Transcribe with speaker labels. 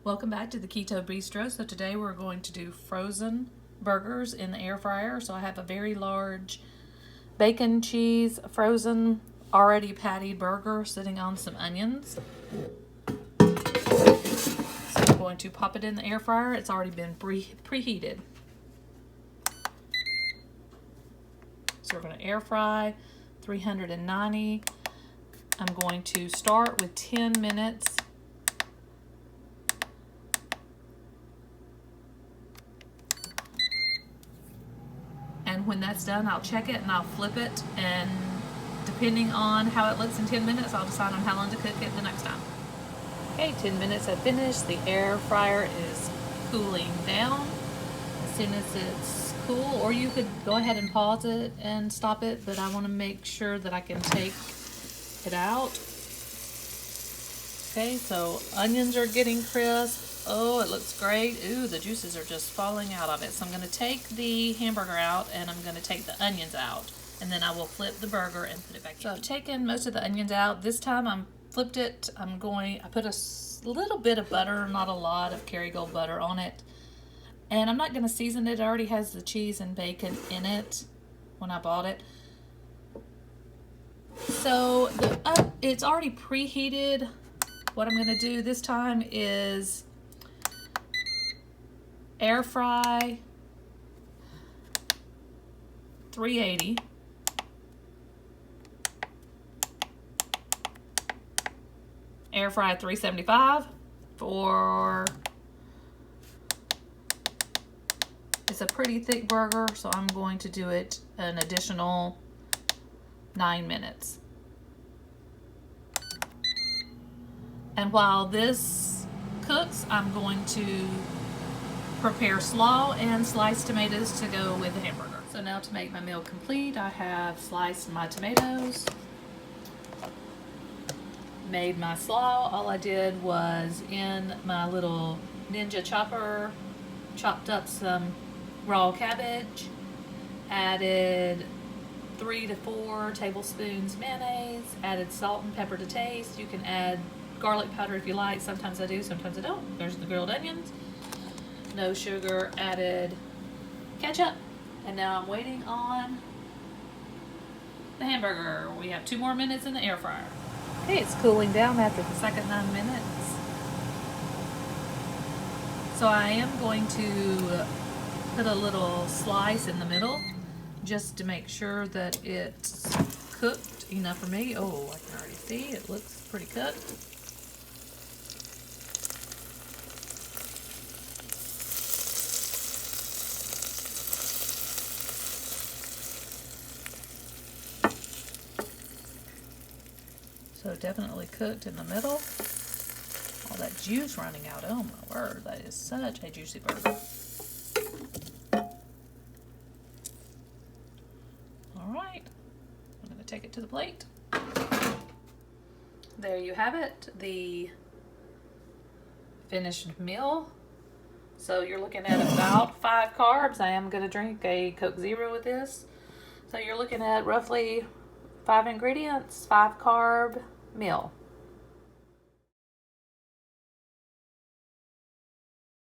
Speaker 1: Welcome back to the Keto Bistro. So today we're going to do frozen burgers in the air fryer. So I have a very large bacon, cheese, frozen, already pattied burger sitting on some onions. So I'm going to pop it in the air fryer. It's already been preheated. So we're going to air fry 390. I'm going to start with 10 minutes. And when that's done, I'll check it and I'll flip it, and depending on how it looks in 10 minutes, I'll decide on how long to cook it the next time. Okay, 10 minutes have finished. The air fryer is cooling down. As soon as it's cool, or you could go ahead and pause it and stop it, but I want to make sure that I can take it out. Okay, so onions are getting crisp. Oh, it looks great. Ooh, the juices are just falling out of it. So I'm going to take the hamburger out and I'm going to take the onions out. And then I will flip the burger and put it back in. So I've taken most of the onions out. This time I flipped it. I put a little bit of butter, not a lot of Kerrygold butter on it. And I'm not going to season it. It already has the cheese and bacon in it when I bought it. So it's already preheated. What I'm going to do this time is air fry 380. Air fry 375 for, it's a pretty thick burger, so I'm going to do it an additional 9 minutes. And while this cooks, I'm going to prepare slaw and sliced tomatoes to go with the hamburger. So now to make my meal complete, I have sliced my tomatoes, made my slaw. All I did was in my little Ninja chopper, chopped up some raw cabbage, added 3 to 4 tablespoons mayonnaise, added salt and pepper to taste. You can add garlic powder if you like. Sometimes I do, sometimes I don't. There's the grilled onions. No sugar, added ketchup. And now I'm waiting on the hamburger. We have 2 more minutes in the air fryer. Okay, it's cooling down after the second 9 minutes. So I am going to put a little slice in the middle just to make sure that it's cooked enough for me. Oh, I can already see it looks pretty cooked. So definitely cooked in the middle. All that juice running out. Oh my word, that is such a juicy burger. All right, I'm gonna take it to the plate. There you have it, the finished meal. So you're looking at about 5 carbs. I am gonna drink a Coke Zero with this. So you're looking at roughly 5 ingredients, 5 carb meal.